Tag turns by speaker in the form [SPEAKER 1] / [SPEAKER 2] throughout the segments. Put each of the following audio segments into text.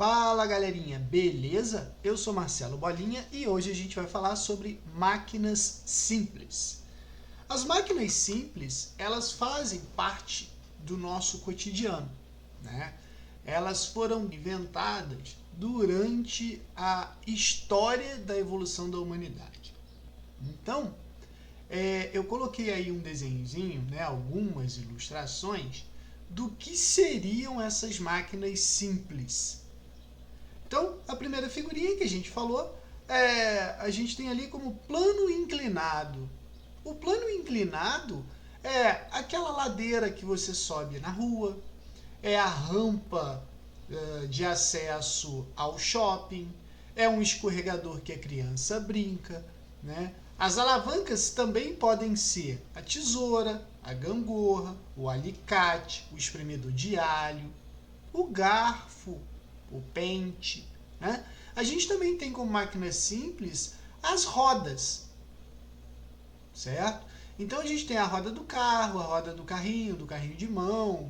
[SPEAKER 1] Fala galerinha, beleza? Eu sou Marcelo Bolinha e hoje a gente vai falar sobre máquinas simples. As máquinas simples, elas fazem parte do nosso cotidiano, né? Elas foram inventadas durante a história da evolução da humanidade. Então, eu coloquei aí um desenhozinho, né, algumas ilustrações do que seriam essas máquinas simples. Então, a primeira figurinha que a gente falou, a gente tem ali como plano inclinado. O plano inclinado é aquela ladeira que você sobe na rua, é a rampa de acesso ao shopping, é um escorregador que a criança brinca, né? As alavancas também podem ser a tesoura, a gangorra, o alicate, o espremedor de alho, o garfo, o pente, né? A gente também tem como máquina simples as rodas, certo? Então a gente tem a roda do carro, a roda do carrinho de mão,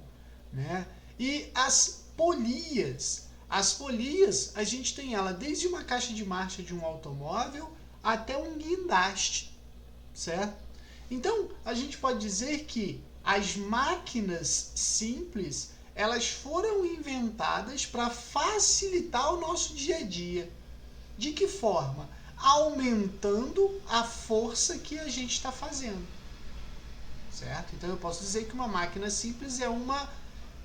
[SPEAKER 1] né? E as polias. As polias, a gente tem ela desde uma caixa de marcha de um automóvel até um guindaste, certo? Então, a gente pode dizer que as máquinas simples, elas foram inventadas para facilitar o nosso dia a dia. De que forma? Aumentando a força que a gente está fazendo, certo? Então, eu posso dizer que uma máquina simples é uma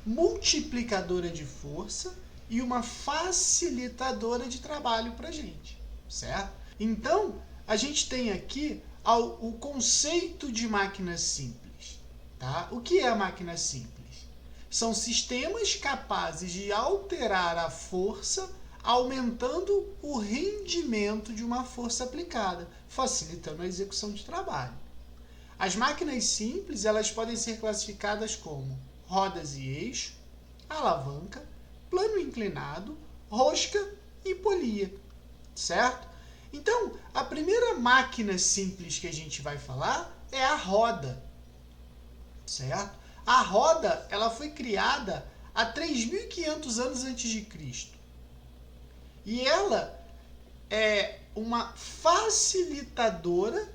[SPEAKER 1] multiplicadora de força e uma facilitadora de trabalho para a gente, certo? Então, a gente tem aqui o conceito de máquina simples. Tá? O que é a máquina simples? São sistemas capazes de alterar a força, aumentando o rendimento de uma força aplicada, facilitando a execução de trabalho. As máquinas simples, elas podem ser classificadas como rodas e eixo, alavanca, plano inclinado, rosca e polia, certo? Então, a primeira máquina simples que a gente vai falar é a roda, certo? A roda, ela foi criada há 3.500 anos antes de Cristo. E ela é uma facilitadora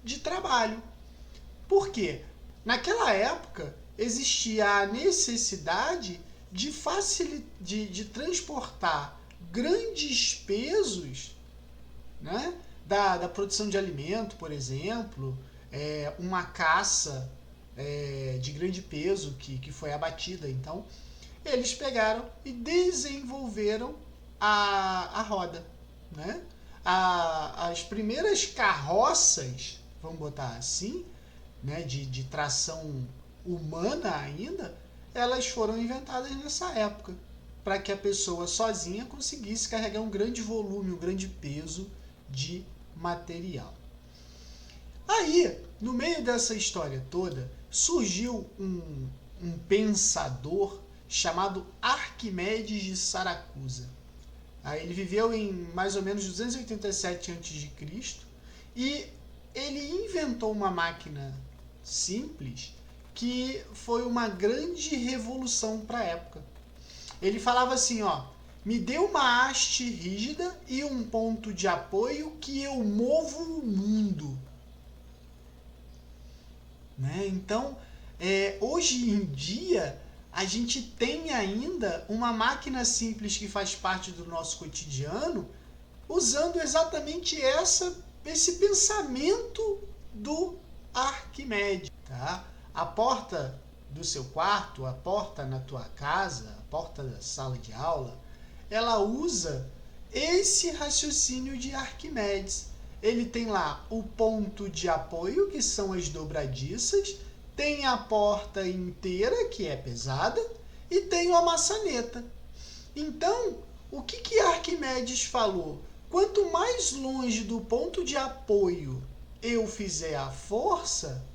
[SPEAKER 1] de trabalho. Por quê? Naquela época, existia a necessidade de transportar grandes pesos, né, da produção de alimento, por exemplo, uma caça de grande peso que foi abatida. Então, eles pegaram e desenvolveram a roda, né? As primeiras carroças, vamos botar assim, né, de tração humana ainda, elas foram inventadas nessa época, para que a pessoa sozinha conseguisse carregar um grande volume, um grande peso de material. Aí, no meio dessa história toda, surgiu um pensador chamado Arquimedes de Siracusa. Aí ele viveu em mais ou menos 287 a.C. e ele inventou uma máquina simples que foi uma grande revolução para a época. Ele falava assim, ó, me dê uma haste rígida e um ponto de apoio que eu movo o mundo. Né? Então, hoje em dia, a gente tem ainda uma máquina simples que faz parte do nosso cotidiano, usando exatamente esse pensamento do Arquimedes. Tá? A porta do seu quarto, a porta na tua casa, a porta da sala de aula, ela usa esse raciocínio de Arquimedes. Ele tem lá o ponto de apoio, que são as dobradiças, tem a porta inteira, que é pesada, e tem a maçaneta. Então, o que Arquimedes falou? Quanto mais longe do ponto de apoio eu fizer a força,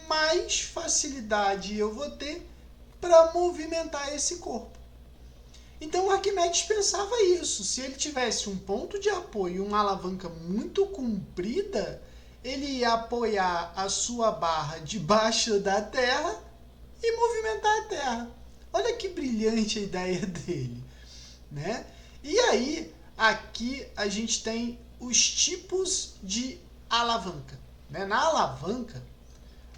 [SPEAKER 1] mais facilidade eu vou ter para movimentar esse corpo. Então Arquimedes pensava isso. Se ele tivesse um ponto de apoio e uma alavanca muito comprida, ele ia apoiar a sua barra debaixo da terra e movimentar a terra. Olha que brilhante a ideia dele, né? E aí, aqui a gente tem os tipos de alavanca, né? Na alavanca,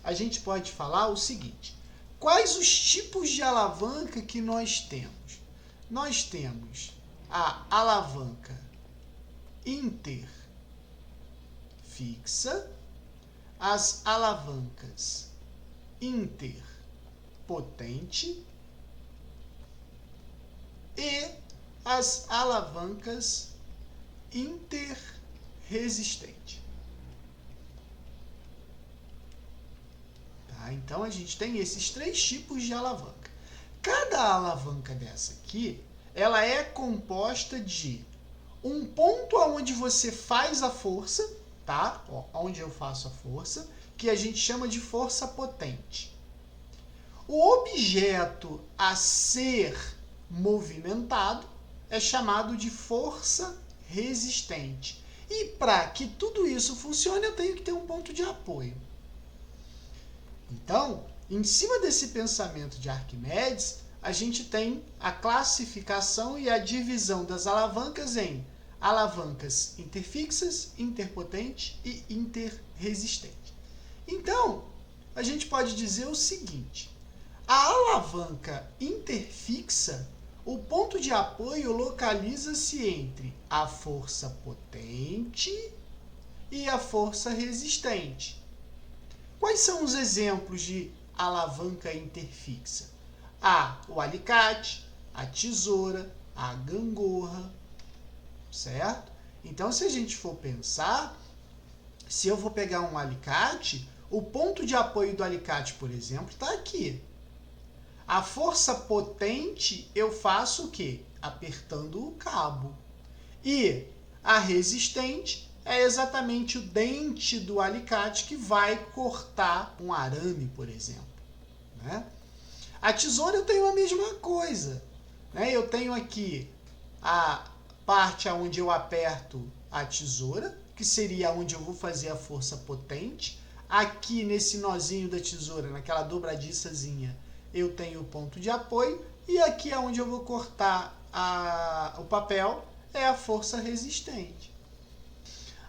[SPEAKER 1] a gente pode falar o seguinte: quais os tipos de alavanca que nós temos? Nós temos a alavanca interfixa, as alavancas interpotente e as alavancas interresistente. Tá? Então, a gente tem esses 3 tipos de alavanca. Cada alavanca dessa aqui, ela é composta de um ponto onde você faz a força, tá? Ó, onde eu faço a força, que a gente chama de força potente. O objeto a ser movimentado é chamado de força resistente. E para que tudo isso funcione, eu tenho que ter um ponto de apoio. Então, em cima desse pensamento de Arquimedes, a gente tem a classificação e a divisão das alavancas em alavancas interfixas, interpotente e interresistente. Então, a gente pode dizer o seguinte: a alavanca interfixa, o ponto de apoio localiza-se entre a força potente e a força resistente. Quais são os exemplos de alavanca interfixa? O alicate, a tesoura, a gangorra, certo? Então, se a gente for pensar, se eu vou pegar um alicate, o ponto de apoio do alicate, por exemplo, está aqui. A força potente eu faço o quê? Apertando o cabo. E a resistente é exatamente o dente do alicate que vai cortar um arame, por exemplo, né? A tesoura eu tenho a mesma coisa, né? Eu tenho aqui a parte onde eu aperto a tesoura, que seria onde eu vou fazer a força potente. Aqui nesse nozinho da tesoura, naquela dobradiçazinha, eu tenho o ponto de apoio. E aqui é onde eu vou cortar o papel, é a força resistente.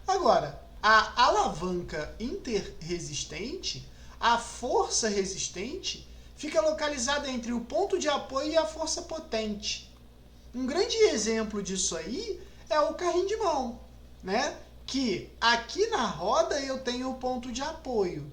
[SPEAKER 1] Agora, a alavanca interresistente, a força resistente, fica localizada entre o ponto de apoio e a força potente. Um grande exemplo disso aí é o carrinho de mão, né? Que aqui na roda eu tenho o ponto de apoio.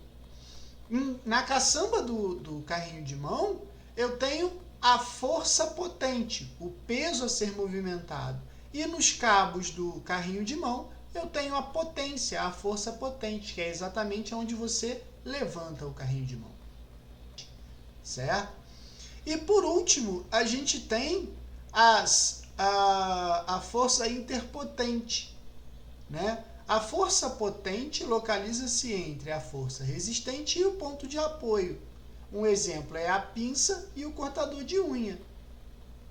[SPEAKER 1] Na caçamba do carrinho de mão, eu tenho a força potente, o peso a ser movimentado. E nos cabos do carrinho de mão, eu tenho a potência, a força potente, que é exatamente onde você levanta o carrinho de mão. Certo? E por último, a gente tem a força interpotente, né? A força potente localiza-se entre a força resistente e o ponto de apoio. Um exemplo é a pinça e o cortador de unha,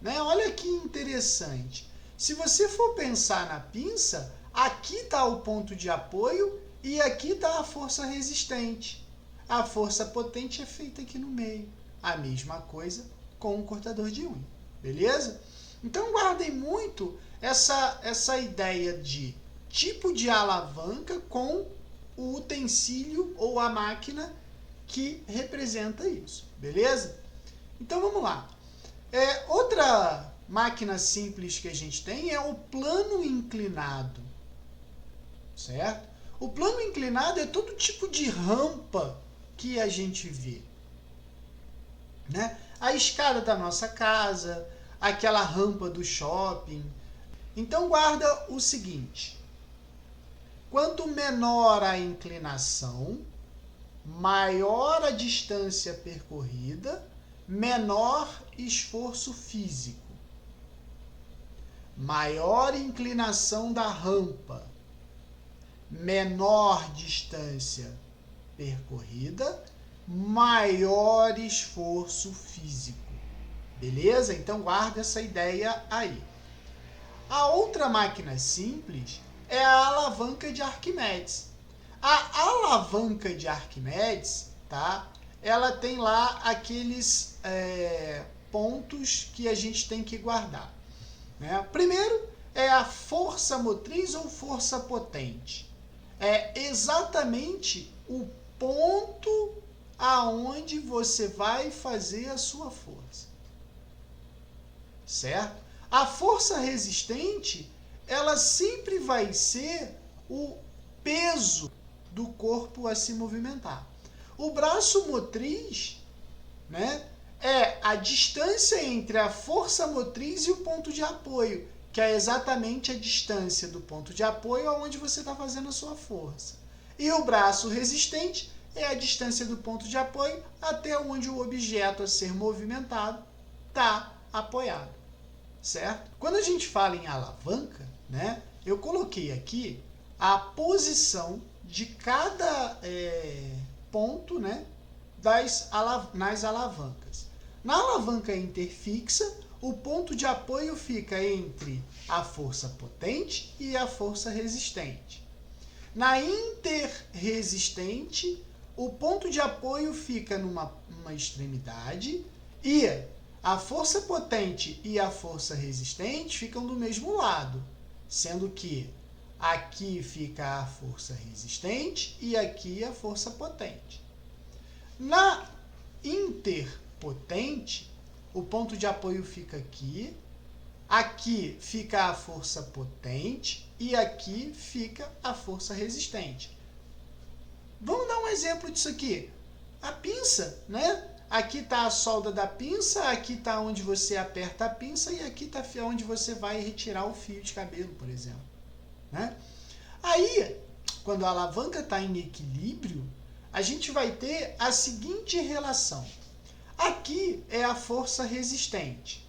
[SPEAKER 1] né? Olha que interessante. Se você for pensar na pinça, aqui está o ponto de apoio e aqui está a força resistente. A força potente é feita aqui no meio. A mesma coisa com o cortador de unha. Beleza? Então guardem muito essa ideia de tipo de alavanca com o utensílio ou a máquina que representa isso. Beleza? Então vamos lá. Outra máquina simples que a gente tem é o plano inclinado. Certo? O plano inclinado é todo tipo de rampa que a gente vê, né? A escada da nossa casa, aquela rampa do shopping. Então guarda o seguinte: quanto menor a inclinação, maior a distância percorrida, menor esforço físico. Maior inclinação da rampa, menor distância percorrida, maior esforço físico. Beleza? Então guarda essa ideia aí. A outra máquina simples é a alavanca de Arquimedes. A alavanca de Arquimedes, tá? Ela tem lá aqueles pontos que a gente tem que guardar, né? Primeiro é a força motriz ou força potente. É exatamente o ponto aonde você vai fazer a sua força, certo? A força resistente, ela sempre vai ser o peso do corpo a se movimentar. O braço motriz, né, é a distância entre a força motriz e o ponto de apoio, que é exatamente a distância do ponto de apoio aonde você está fazendo a sua força. E o braço resistente é a distância do ponto de apoio até onde o objeto a ser movimentado está apoiado, certo? Quando a gente fala em alavanca, né, eu coloquei aqui a posição de cada ponto, né, nas alavancas. Na alavanca interfixa, o ponto de apoio fica entre a força potente e a força resistente. Na interresistente, o ponto de apoio fica numa extremidade e a força potente e a força resistente ficam do mesmo lado, sendo que aqui fica a força resistente e aqui a força potente. Na interpotente, o ponto de apoio fica aqui, aqui fica a força potente e aqui fica a força resistente. Vamos dar um exemplo disso aqui. A pinça, né? Aqui está a solda da pinça, aqui está onde você aperta a pinça e aqui está onde você vai retirar o fio de cabelo, por exemplo, né? Aí, quando a alavanca está em equilíbrio, a gente vai ter a seguinte relação. Aqui é a força resistente,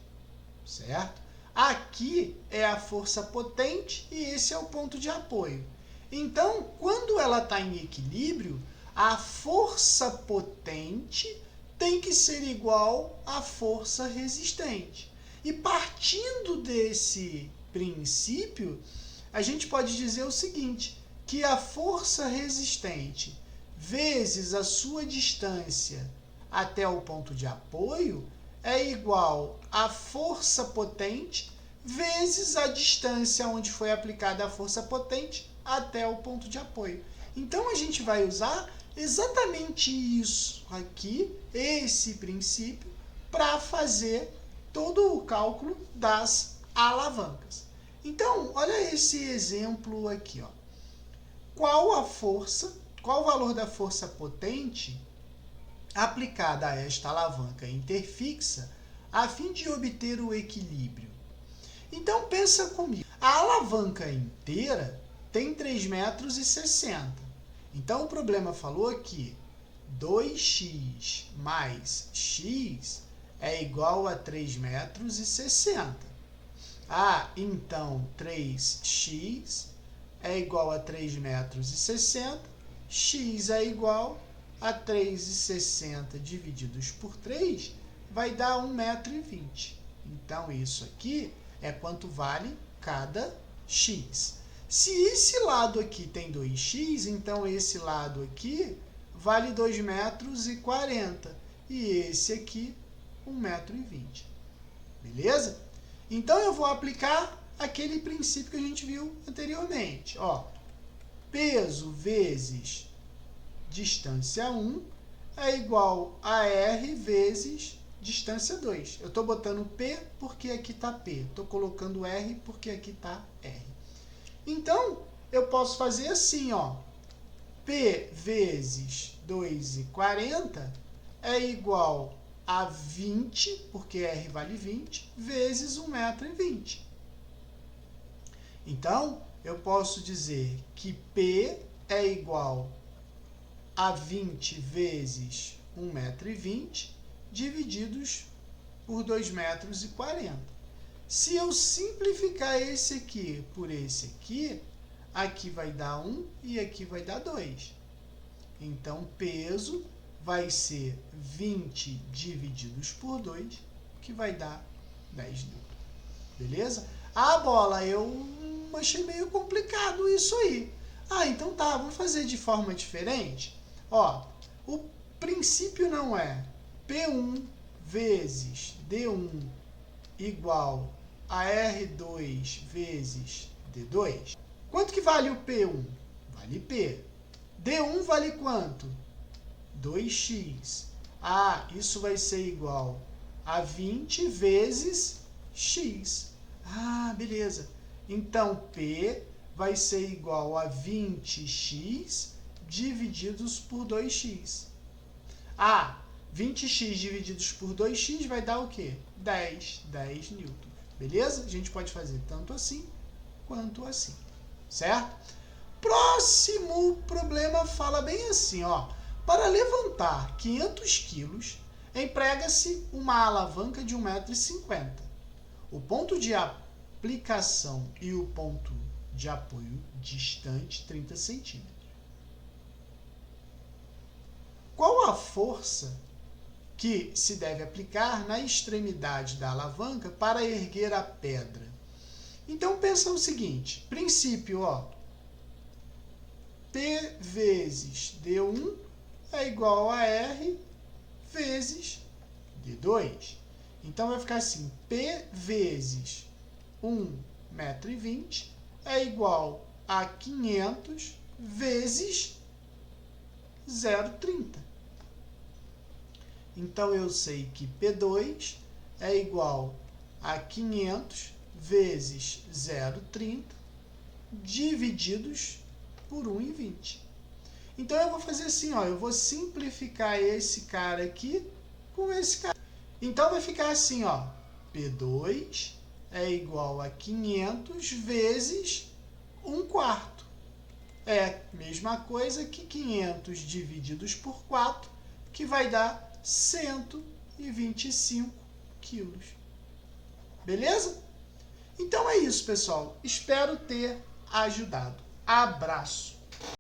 [SPEAKER 1] certo? Aqui é a força potente e esse é o ponto de apoio. Então, quando ela está em equilíbrio, a força potente tem que ser igual à força resistente. E partindo desse princípio, a gente pode dizer o seguinte, que a força resistente vezes a sua distância até o ponto de apoio é igual à força potente vezes a distância onde foi aplicada a força potente até o ponto de apoio. Então, a gente vai usar exatamente isso aqui, esse princípio, para fazer todo o cálculo das alavancas. Então, olha esse exemplo aqui, ó. Qual o valor da força potente aplicada a esta alavanca interfixa a fim de obter o equilíbrio? Então, pensa comigo. A alavanca inteira tem 3,60 metros. Então, o problema falou que 2x mais x é igual a 3,60 metros. Ah, então 3x é igual a 3,60 metros, x é igual a 3,60 divididos por 3, vai dar 1,20 metro. Então, isso aqui é quanto vale cada x. Se esse lado aqui tem 2x, então esse lado aqui vale 2,40 metros e esse aqui 1,20 metro. Beleza? Então, eu vou aplicar aquele princípio que a gente viu anteriormente. Ó, peso vezes distância 1 é igual a R vezes distância 2. Eu estou botando P porque aqui está P. Estou colocando R porque aqui está R. Então, eu posso fazer assim, ó. P vezes 2,40 é igual a 20, porque R vale 20, vezes 1,20 metro. Então, eu posso dizer que P é igual a 20 vezes 1,20 metro, divididos por 2,40 metros. Se eu simplificar esse aqui por esse aqui vai dar 1 e aqui vai dar 2. Então, peso vai ser 20 divididos por 2, que vai dar 10 N. Beleza? Ah, Bola, eu achei meio complicado isso aí. Ah, então tá, vamos fazer de forma diferente? Ó, o princípio não é P1 vezes D1 igual a R2 vezes D2. Quanto que vale o P1? Vale P. D1 vale quanto? 2x. Ah, isso vai ser igual a 20 vezes x. Ah, beleza. Então, P vai ser igual a 20x divididos por 2x. Ah, 20x divididos por 2x vai dar o quê? 10 newtons. Beleza? A gente pode fazer tanto assim quanto assim. Certo? Próximo problema fala bem assim, ó. Para levantar 500 quilos, emprega-se uma alavanca de 1,50 m. O ponto de aplicação e o ponto de apoio distante 30 centímetros. Qual a força que se deve aplicar na extremidade da alavanca para erguer a pedra? Então, pensa o seguinte, princípio, ó, P vezes D1 é igual a R vezes D2. Então, vai ficar assim, P vezes 1,20 m é igual a 500 vezes 0,30. Então, eu sei que P2 é igual a 500 vezes 0,30 divididos por 1,20. Então, eu vou fazer assim, ó, eu vou simplificar esse cara aqui com esse cara. Então, vai ficar assim, ó, P2 é igual a 500 vezes 1/4. É a mesma coisa que 500 divididos por 4, que vai dar 125 quilos. Beleza? Então é isso, pessoal. Espero ter ajudado. Abraço!